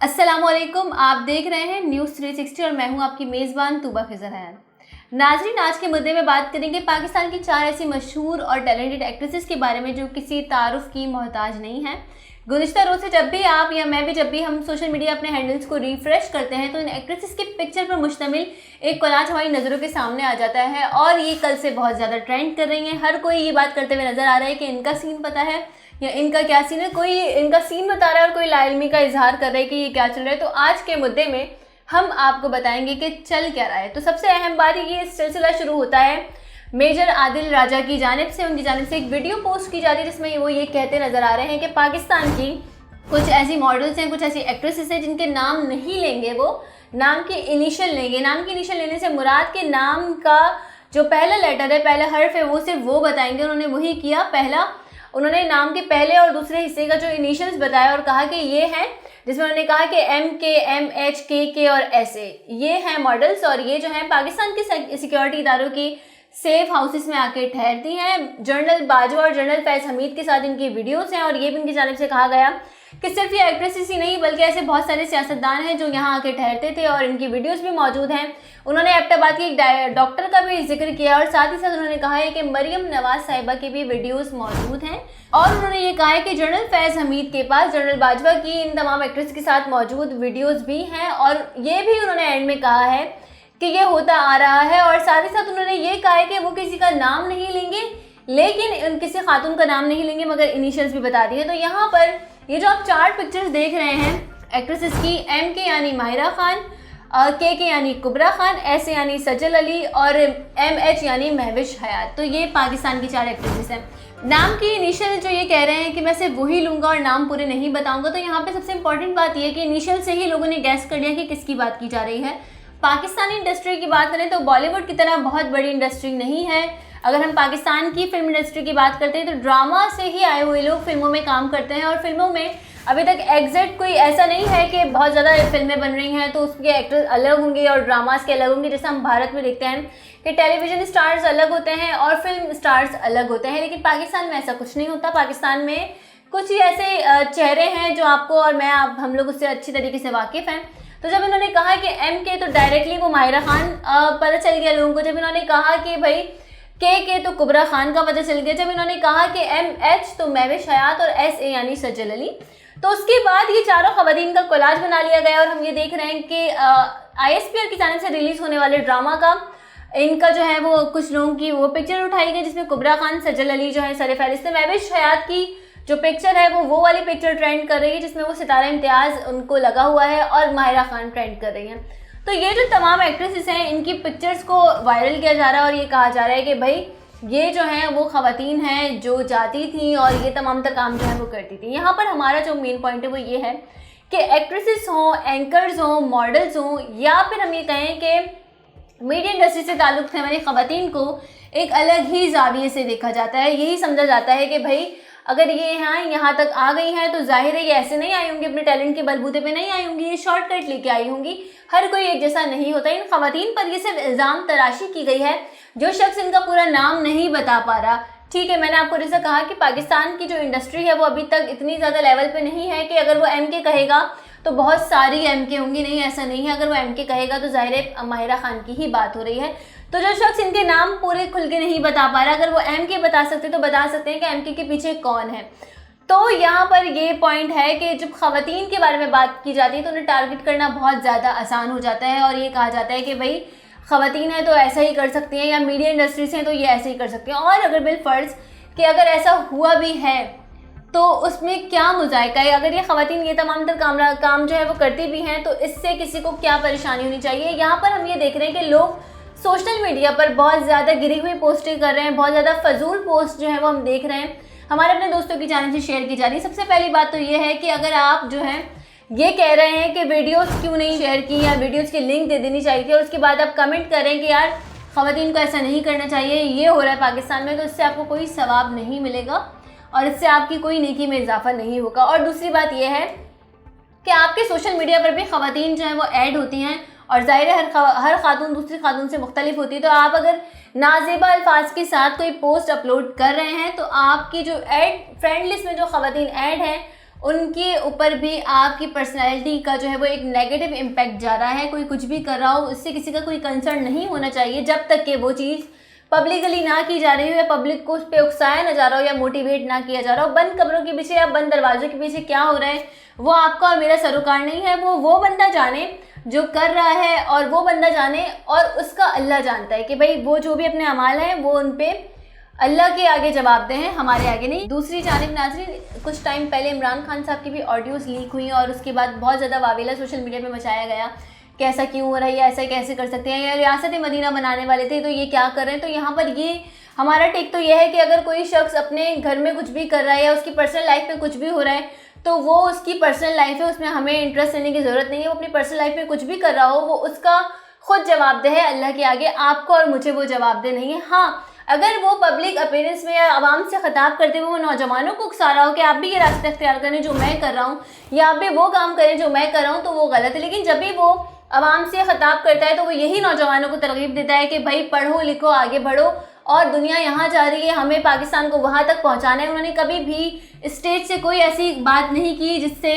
अस्सलामुअलैकुम, आप देख रहे हैं न्यूज़ 360 और मैं हूं आपकी मेज़बान तूबा खिज़र है। नाज़रीन, आज के मुद्दे में बात करेंगे पाकिस्तान की 4 ऐसी मशहूर और टैलेंटेड एक्ट्रेसेस के बारे में जो किसी तारुफ की मोहताज नहीं है। गुज़िश्ता रोज़ से जब भी आप या मैं भी जब भी हम सोशल मीडिया अपने हैंडल्स को रिफ्रेश करते हैं तो इन एक्ट्रेसेस के पिक्चर पर मुश्तमिल एक कोलाज हमारी नज़रों के सामने आ जाता है और ये कल से बहुत ज़्यादा ट्रेंड कर रही हैं। हर कोई ये बात करते हुए नज़र आ रहा है कि इनका सीन पता है या इनका क्या सीन है, कोई इनका सीन बता रहा है और कोई लाइल्मी का इजहार कर रहा है कि ये क्या चल रहा है। तो आज के मुद्दे में हम आपको बताएंगे कि चल क्या रहा है। तो सबसे अहम बात ये सिलसिला शुरू होता है मेजर आदिल राजा की जानिब से। उनकी जानिब से एक वीडियो पोस्ट की जाती है जिसमें वो ये कहते नज़र आ रहे हैं कि पाकिस्तान की कुछ ऐसी मॉडल्स हैं, कुछ ऐसी एक्ट्रेसेस हैं जिनके नाम नहीं लेंगे, वो नाम के इनिशियल लेंगे। नाम के इनिशियल लेने से मुराद के नाम का जो पहला लेटर है, पहला हर्फ है, वो सिर्फ वो बताएंगे। उन्होंने वही किया। पहला उन्होंने नाम के पहले और दूसरे हिस्से का जो इनिशियल्स बताया और कहा कि ये हैं, जिसमें उन्होंने कहा कि MK, MH, KK और SA ये हैं मॉडल्स और ये जो हैं पाकिस्तान के सिक्योरिटी इदारों की सेफ हाउसेस में आके ठहरती हैं। जनरल बाजवा और जनरल फैज़ हमीद के साथ इनकी वीडियोस हैं और ये भी इनकी जानिब से कहा गया कि सिर्फ ये एक्ट्रेसेस ही नहीं बल्कि ऐसे बहुत सारे सियासतदान हैं जो यहाँ आके ठहरते थे और इनकी वीडियोस भी मौजूद हैं। उन्होंने एबटाबाद की एक डॉक्टर का भी जिक्र किया और साथ ही साथ उन्होंने कहा है कि मरियम नवाज साहिबा की भी वीडियोस मौजूद हैं और उन्होंने ये कहा है कि जनरल फैज़ हमीद के पास जनरल बाजवा की इन तमाम एक्ट्रेस के साथ मौजूद वीडियोज़ भी हैं और ये भी उन्होंने एंड में कहा है कि ये होता आ रहा है। और साथ ही साथ उन्होंने ये कहा है कि वो किसी का नाम नहीं लेंगे, लेकिन किसी खातून का नाम नहीं लेंगे मगर इनिशियल्स भी बता दिए। तो यहाँ पर ये जो आप 4 पिक्चर्स देख रहे हैं एक्ट्रेसेस की, MK यानी माहिरा खान, KK यानी कुबरा खान, SA यानी सजल अली और MH यानी महविश हयात, तो ये पाकिस्तान की 4 एक्ट्रेसेस हैं। नाम की इनिशियल जो ये कह रहे हैं कि मैं सिर्फ वही लूँगा और नाम पूरे नहीं बताऊँगा, तो यहाँ पे सबसे इंपॉर्टेंट बात ये है कि इनिशियल से ही लोगों ने गैस कर लिया कि किसकी बात की जा रही है। पाकिस्तानी इंडस्ट्री की बात करें तो बॉलीवुड की तरह बहुत बड़ी इंडस्ट्री नहीं है। अगर हम पाकिस्तान की फिल्म इंडस्ट्री की बात करते हैं तो ड्रामा से ही आए हुए लोग फिल्मों में काम करते हैं और फिल्मों में अभी तक एग्जैक्ट कोई ऐसा नहीं है कि बहुत ज़्यादा फिल्में बन रही हैं तो उसके एक्टर्स अलग होंगे और ड्रामास के अलग होंगे। जैसे हम भारत में देखते हैं कि टेलीविज़न स्टार्स अलग होते हैं और फिल्म स्टार्स अलग होते हैं, लेकिन पाकिस्तान में ऐसा कुछ नहीं होता। पाकिस्तान में कुछ ही ऐसे चेहरे हैं जो आपको और मैं हम लोग उससे अच्छी तरीके से वाकिफ़ हैं। तो जब इन्होंने कहा कि MK तो डायरेक्टली वो माहिरा खान पता चल गया लोगों को। जब इन्होंने कहा कि भाई KK तो कुबरा खान का पता चल गया। जब इन्होंने कहा कि MH तो महविश हयात और SA यानी सजल अली, तो उसके बाद ये चारों खवातीन का कोलाज बना लिया गया और हम ये देख रहे हैं कि ISPR की जानिब से रिलीज़ होने वाले ड्रामा का इनका जो है वो कुछ लोगों की वो पिक्चर उठाई गई जिसमें कुबरा खान, सजल अली जो है सरफहरिस्त है। महविश हयात की जो पिक्चर है वो वाली पिक्चर ट्रेंड कर रही है जिसमें वो सितारा इम्तियाज़ उनको लगा हुआ है और माहिरा खान ट्रेंड कर रही हैं। तो ये जो तमाम एक्ट्रेसेस हैं इनकी पिक्चर्स को वायरल किया जा रहा है और ये कहा जा रहा है कि भाई ये जो हैं वो ख़वातीन हैं जो जाती थी और ये तमाम तर काम जो है वो करती थी। यहाँ पर हमारा जो मेन पॉइंट है वो ये है कि एक्ट्रेसेस हों, एंकर्स हों, मॉडल्स हों या फिर हम ये कहें कि मीडिया इंडस्ट्री से ताल्लुक़ रखने वाली ख़वातीन को एक अलग ही जाविये से देखा जाता है। यही समझा जाता है कि भाई अगर ये यहाँ तक आ गई हैं तो जाहिर है ये ऐसे नहीं आई होंगी, अपने टैलेंट के बलबूते पे नहीं आई होंगी, ये शॉर्टकट लेके आई होंगी। हर कोई एक जैसा नहीं होता। इन ख़वातीन पर ये सिर्फ इल्ज़ाम तराशी की गई है। जो शख्स इनका पूरा नाम नहीं बता पा रहा, ठीक है, मैंने आपको जैसा कहा कि पाकिस्तान की जो इंडस्ट्री है वो अभी तक इतनी ज़्यादा लेवल पे नहीं है कि अगर वो MK कहेगा तो बहुत सारी MK होंगी। नहीं, ऐसा नहीं है। अगर वो MK कहेगा तो ज़ाहिर है माहिरा खान की ही बात हो रही है। तो जो शख्स इनके नाम पूरे खुल के नहीं बता पा रहा, अगर वो MK बता सकते तो बता सकते हैं कि MK के पीछे कौन है। तो यहाँ पर ये पॉइंट है कि जब ख़वातीन के बारे में बात की जाती है तो उन्हें टारगेट करना बहुत ज़्यादा आसान हो जाता है और ये कहा जाता है कि भाई ख़वातीन है तो ऐसा ही कर सकती हैं या मीडिया इंडस्ट्री से हैं तो ये ऐसे ही कर सकती हैं। और अगर बिलफ़र्ज़ कि अगर ऐसा हुआ भी है तो उसमें क्या मुज़ायका है। अगर ये ख़वातीन ये तमाम तर काम जो है वो करती भी हैं तो इससे किसी को क्या परेशानी होनी चाहिए। यहाँ पर हम ये देख रहे हैं कि लोग सोशल मीडिया पर बहुत ज़्यादा गिरी हुई पोस्टें कर रहे हैं, बहुत ज़्यादा फजूल पोस्ट जो है वो हम देख रहे हैं, हमारे अपने दोस्तों की जानिब से शेयर की जा रही है। सबसे पहली बात तो ये है कि अगर आप जो है ये कह रहे हैं कि वीडियोस क्यों नहीं शेयर की या वीडियोस की लिंक दे देनी चाहिए थी और उसके बाद आप कमेंट करें कि यार ख़वातीन को ऐसा नहीं करना चाहिए, ये हो रहा है पाकिस्तान में, तो इससे आपको कोई सवाब नहीं मिलेगा और इससे आपकी कोई नेकी में इजाफा नहीं होगा। और दूसरी बात यह है कि आपके सोशल मीडिया पर भी ख़वातीन जो हैं वो ऐड होती हैं और ज़ाहिर है हर खातून दूसरी खातून से मुख्तलिफ होती है। तो आप अगर नाज़ेबा अल्फाज के साथ कोई पोस्ट अपलोड कर रहे हैं तो आपकी जो ऐड फ्रेंड लिस्ट में जो ख़वातीन ऐड हैं उनके ऊपर भी आपकी पर्सनैलिटी का जो है वो एक नेगेटिव इम्पैक्ट जा रहा है। कोई कुछ भी कर रहा हो, उससे किसी का कोई कंसर्न नहीं होना चाहिए जब तक कि वो चीज़ पब्लिकली ना की जा रही हो या पब्लिक को उस पर उकसाया ना जा रहा हो या मोटिवेट ना किया जा रहा हो। बंद कमरों के पीछे या बंद दरवाजों के पीछे क्या हो रहा है वो आपका और मेरा सरोकार नहीं है। वो बंदा जाने जो कर रहा है, और वो बंदा जाने और उसका अल्लाह जानता है कि भाई वो जो भी अपने अमाल हैं वो उन पे अल्लाह के आगे जवाब दे हैं, हमारे आगे नहीं। दूसरी जानिब नाज़रीन, कुछ टाइम पहले इमरान खान साहब की भी ऑडियोज़ लीक हुई और उसके बाद बहुत ज़्यादा वावेला सोशल मीडिया पे मचाया गया कि ऐसा क्यों हो रहा है, ऐसा कैसे कर सकते हैं, या रियासत मदीना बनाने वाले थे तो ये क्या कर रहे हैं। तो यहाँ पर ये हमारा टेक तो ये है कि अगर कोई शख्स अपने घर में कुछ भी कर रहा है या उसकी पर्सनल लाइफ में कुछ भी हो रहा है तो वो उसकी पर्सनल लाइफ है, उसमें हमें इंटरेस्ट लेने की ज़रूरत नहीं है। वो अपनी पर्सनल लाइफ में कुछ भी कर रहा हो वो उसका खुद जवाबदेह है अल्लाह के आगे, आपको और मुझे वो जवाबदेह नहीं है। हाँ, अगर वो पब्लिक अपीयरेंस में या आवाम से खिताब करते हुए वो नौजवानों को उकसा रहा हो कि आप भी ये रास्ता इख्तियार करें जो मैं कर रहा हूँ, या आप भी वो काम करें जो मैं कर रहा हूँ, तो वो गलत है। लेकिन जब भी वो आवाम से खिताब करता है तो वो यही नौजवानों को तरगीब देता है कि भाई पढ़ो लिखो आगे बढ़ो, और दुनिया यहाँ जा रही है, हमें पाकिस्तान को वहाँ तक पहुँचाना है। उन्होंने कभी भी स्टेज से कोई ऐसी बात नहीं की जिससे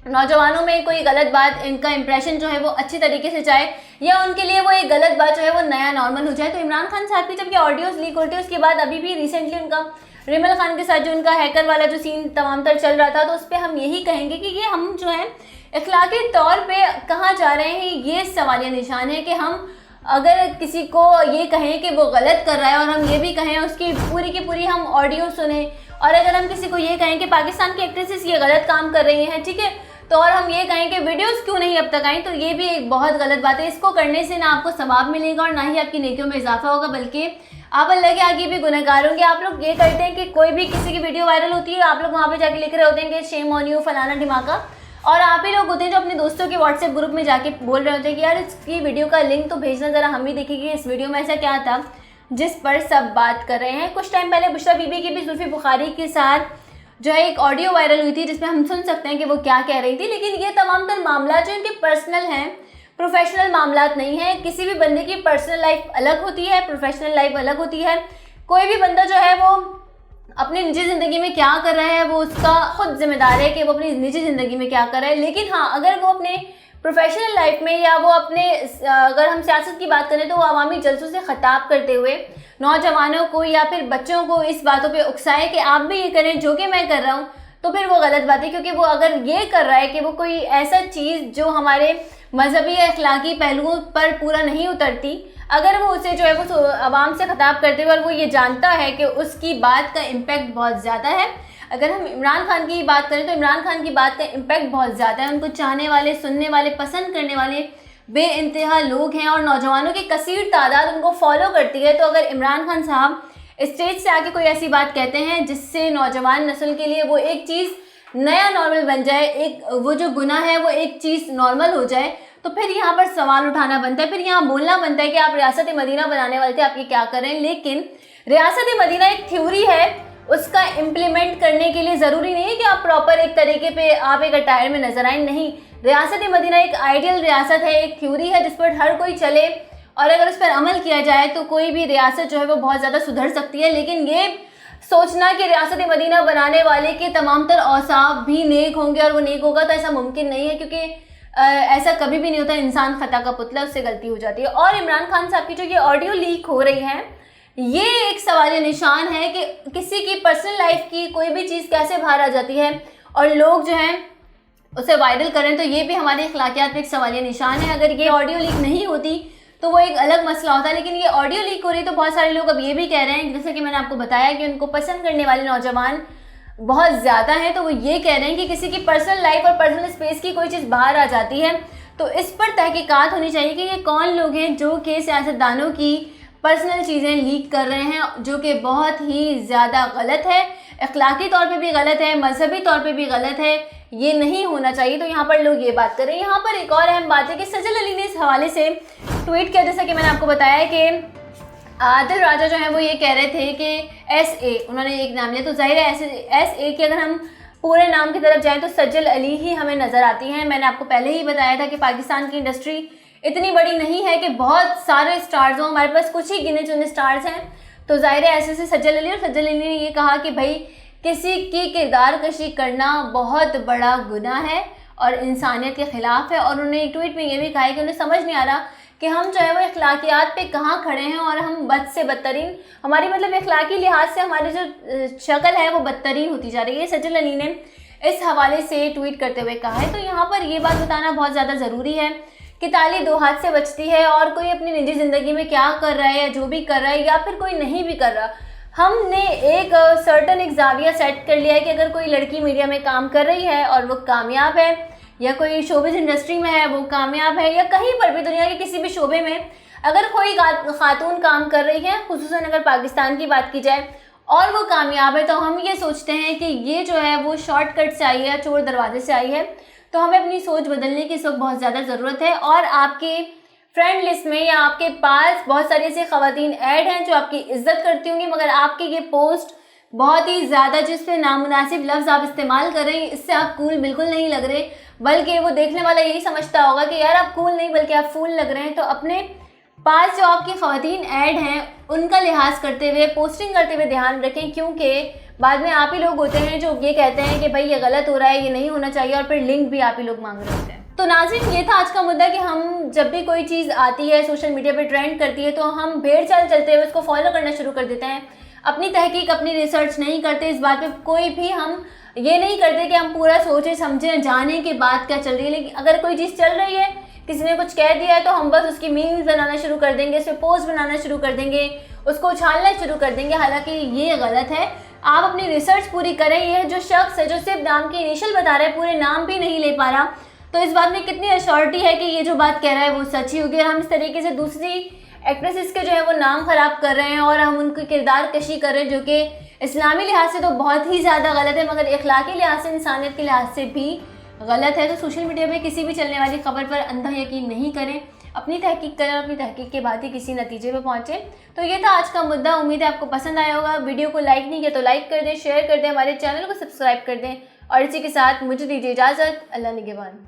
नौजवानों में कोई गलत बात, इनका इंप्रेशन जो है वो अच्छी तरीके से जाए या उनके लिए वो एक गलत बात जो है वो नया नॉर्मल हो जाए। तो इमरान खान साहब की जब ये ऑडियोज़ लीक होती है उसके बाद अभी भी रिसेंटली उनका रिमल खान के साथ जो उनका हैकर वाला जो सीन तमाम तर चल रहा था, तो उस पर हम यही कहेंगे कि ये हम जो है इखलाकी तौर पे कहाँ जा रहे हैं, ये सवालिया निशान है कि हम अगर किसी को ये कहें कि वो गलत कर रहा है और हम ये भी कहें उसकी पूरी की पूरी हम ऑडियो सुने, और अगर हम किसी को ये कहें कि पाकिस्तान की एक्ट्रेसेस ये गलत काम कर रही हैं, ठीक है, तो और हम ये कहें कि वीडियोस क्यों नहीं अब तक आई, तो ये भी एक बहुत गलत बात है। इसको करने से ना आपको सवाब मिलेगा और ना ही आपकी नेकियों में इजाफा होगा, बल्कि आप अल्लाह के आगे भी गुनहगार होंगे। आप लोग ये करते हैं कि कोई भी किसी की वीडियो वायरल होती है, आप लोग वहाँ पे जाके लिख रहे होते हैं कि शेम ऑन यू फलाना ढिमाका, और आप ही लोग होते हैं जो अपने दोस्तों के व्हाट्सएप ग्रुप में जाके बोल रहे होते हैं कि यार इसकी वीडियो का लिंक तो भेजना, ज़रा हम भी देखेंगे इस वीडियो में ऐसा क्या था जिस पर सब बात कर रहे हैं। कुछ टाइम पहले बुशरा बीबी की भी जुल्फी बुखारी के साथ जो है एक ऑडियो वायरल हुई थी जिसमें हम सुन सकते हैं कि वो क्या कह रही थी। लेकिन ये तमाम तर मामला जो इनके पर्सनल हैं, प्रोफेशनल मामला नहीं है। किसी भी बंदे की पर्सनल लाइफ अलग होती है, प्रोफेशनल लाइफ अलग होती है। कोई भी बंदा जो है वो अपनी निजी ज़िंदगी में क्या कर रहा है वो उसका खुद जिम्मेदार है कि वो अपनी निजी ज़िंदगी में क्या कर रहा है। लेकिन हाँ, अगर वो अपने प्रोफेशनल लाइफ में या वो अपने, अगर हम सियासत की बात करें तो वो अवामी जलसों से खिताब करते हुए नौजवानों को या फिर बच्चों को इस बातों पे उकसाए कि आप भी ये करें जो कि मैं कर रहा हूँ, तो फिर वो गलत बात है। क्योंकि वो अगर ये कर रहा है कि वो कोई ऐसा चीज़ जो हमारे मजहबी या अखलाकी पहलुओं पर पूरा नहीं उतरती, अगर वो उसे जो है वो आवाम से खिताब करते हुए और वो ये जानता है कि उसकी बात का इम्पैक्ट बहुत ज़्यादा है। अगर हम इमरान खान की बात करें तो इमरान खान की बात का इम्पैक्ट बहुत ज़्यादा है। उनको चाहने वाले, सुनने वाले, पसंद करने वाले बेइंतहा लोग हैं और नौजवानों की कसीर तादाद उनको फॉलो करती है। तो अगर इमरान खान साहब स्टेज से आके कोई ऐसी बात कहते हैं जिससे नौजवान नस्ल के लिए वो एक चीज़ नया नॉर्मल बन जाए, एक वो जो गुनाह है वो एक चीज़ नॉर्मल हो जाए, तो फिर यहाँ पर सवाल उठाना बनता है, फिर यहाँ बोलना बनता है कि आप रियासत मदीना बनाने वाले थे, आप ये क्या कर रहे हैं। लेकिन रियासत मदीना एक थ्योरी है, उसका इम्प्लीमेंट करने के लिए ज़रूरी नहीं है कि आप प्रॉपर एक तरीके पे आप एक अटायर में नजर आए। नहीं, रियासत मदीना एक आइडियल रियासत है, एक थ्योरी है जिस पर हर कोई चले और अगर उस पर अमल किया जाए तो कोई भी रियासत जो है वो बहुत ज़्यादा सुधर सकती है। लेकिन ये सोचना कि रियासत मदीना बनाने वाले के तमाम तर औसाफ भी नेक होंगे और वो नेक होगा, तो ऐसा मुमकिन नहीं है, क्योंकि ऐसा कभी भी नहीं होता। इंसान खता का पुतला, उससे गलती हो जाती है। और इमरान खान साहब की जो ये ऑडियो लीक हो रही है, ये एक सवालिया निशान है कि किसी की पर्सनल लाइफ की कोई भी चीज़ कैसे बाहर आ जाती है और लोग जो हैं उसे वायरल करें, तो ये भी हमारे अखलाकियात पे एक सवालिया निशान है। अगर ये ऑडियो लीक नहीं होती तो वो एक अलग मसला होता है, लेकिन ये ऑडियो लीक हो रही है तो बहुत सारे लोग अब ये भी कह रहे हैं, जैसे कि मैंने आपको बताया कि उनको पसंद करने वाले नौजवान बहुत ज़्यादा हैं, तो वो ये कह रहे हैं कि किसी की पर्सनल लाइफ और पर्सनल स्पेस की कोई चीज़ बाहर आ जाती है तो इस पर तहकीकात होनी चाहिए कि ये कौन लोग हैं जो कि सियासतदानों की पर्सनल चीज़ें लीक कर रहे हैं, जो कि बहुत ही ज़्यादा गलत है, अखलाकी तौर पे भी गलत है, मजहबी तौर पे भी गलत है, ये नहीं होना चाहिए। तो यहाँ पर लोग ये बात कर रहे हैं। यहाँ पर एक और अहम बात है कि सजल अली ने इस हवाले से ट्वीट किया, जैसा कि मैंने आपको बताया कि आदिल राजा जो है वो ये कह रहे थे कि SA, उन्होंने एक नाम लिया, तो जाहिर है SA की अगर हम पूरे नाम की तरफ जाएँ तो सजल अली ही हमें नज़र आती हैं। मैंने आपको पहले ही बताया था कि पाकिस्तान की इंडस्ट्री इतनी बड़ी नहीं है कि बहुत सारे स्टार्स हों, हमारे पास कुछ ही गिने चुने स्टार्स हैं। तो जाहिर है ऐसे से सजल अली, और सजल अली ने ये कहा कि भाई किसी की किरदार कशी करना बहुत बड़ा गुनाह है और इंसानियत के ख़िलाफ़ है। और उन्होंने एक ट्वीट में ये भी कहा है कि उन्हें समझ नहीं आ रहा कि हम जो है वो अखलाकियात पे कहाँ खड़े हैं और हम बद से बदतरीन, हमारी मतलब अखलाकी लिहाज से हमारी जो शक्ल है वो बदतरीन होती जा रही है। सजल अली ने इस हवाले से ट्वीट करते हुए कहा है। तो यहाँ पर ये बात बताना बहुत ज़्यादा ज़रूरी है कि ताली दो हाथ से बचती है और कोई अपनी निजी ज़िंदगी में क्या कर रहा है या जो भी कर रहा है या फिर कोई नहीं भी कर रहा, हमने एक सर्टन एक जाविया सेट कर लिया है कि अगर कोई लड़की मीडिया में काम कर रही है और वो कामयाब है, या कोई शोबिज़ इंडस्ट्री में है वो कामयाब है, या कहीं पर भी दुनिया के किसी भी शोबे में अगर कोई खातून काम कर रही है, खुसूसन अगर पाकिस्तान की बात की जाए, और वो कामयाब है, तो हम ये सोचते हैं कि ये जो है वो शॉर्टकट से आई है, चोर दरवाजे से आई है। तो हमें अपनी सोच बदलने की इस वक्त बहुत ज़्यादा ज़रूरत है। और आपके फ्रेंड लिस्ट में या आपके पास बहुत सारी ऐसी ख़वातीन ऐड हैं जो आपकी इज्जत करती होंगी, मगर आपकी ये पोस्ट बहुत ही ज़्यादा जिस पे नामुनासिब लफ्ज़ आप इस्तेमाल कर रहे हैं, इससे आप कूल बिल्कुल नहीं लग रहे, बल्कि वो देखने वाला यही समझता होगा कि यार आप कूल नहीं बल्कि आप फूल लग रहे हैं। तो अपने पास जो आपकी ख़वातीन ऐड हैं उनका लिहाज करते हुए, पोस्टिंग करते हुए ध्यान रखें, क्योंकि बाद में आप ही लोग होते हैं जो ये कहते हैं कि भाई ये गलत हो रहा है, ये नहीं होना चाहिए, और फिर लिंक भी आप ही लोग मांग रहे होते हैं। तो नाज़रीन, ये था आज का मुद्दा कि हम जब भी कोई चीज़ आती है सोशल मीडिया पे ट्रेंड करती है तो हम भेड़ चाल चलते हुए उसको फॉलो करना शुरू कर देते हैं, अपनी तहकीक अपनी रिसर्च नहीं करते। इस बात पे कोई भी हम ये नहीं करते कि हम पूरा सोचें समझें जाने के बाद क्या चल रही है। लेकिन अगर कोई चीज़ चल रही है, किसी ने कुछ कह दिया है, तो हम बस उसकी मीम्स बनाना शुरू कर देंगे, उस पर पोस्ट बनाना शुरू कर देंगे, उसको उछालना शुरू कर देंगे, हालांकि ये गलत है। आप अपनी रिसर्च पूरी करें। ये जो शख्स है जो सिर्फ नाम की इनिशियल बता रहा है, पूरे नाम भी नहीं ले पा रहा, तो इस बात में कितनी अश्योरिटी है कि ये जो बात कह रहा है वो सच ही होगी। और हम इस तरीके से दूसरी एक्ट्रेसेस के जो है वो नाम ख़राब कर रहे हैं और हम उनकी किरदार कशी कर रहे हैं, जो कि इस्लामी लिहाज से तो बहुत ही ज़्यादा गलत है, मगर अखलाकी लिहाज से, इंसानियत के लिहाज से भी गलत है। तो सोशल मीडिया में किसी भी चलने वाली खबर पर अंधा यकीन नहीं करें, अपनी तहकीक करें और अपनी तहकीक के बाद ही किसी नतीजे पे पहुँचें। तो ये था आज का मुद्दा। उम्मीद है आपको पसंद आया होगा। वीडियो को लाइक नहीं किया तो लाइक कर दें, शेयर कर दें, हमारे चैनल को सब्सक्राइब कर दें, और इसी के साथ मुझे दीजिए इजाज़त। अल्लाह निगहबान।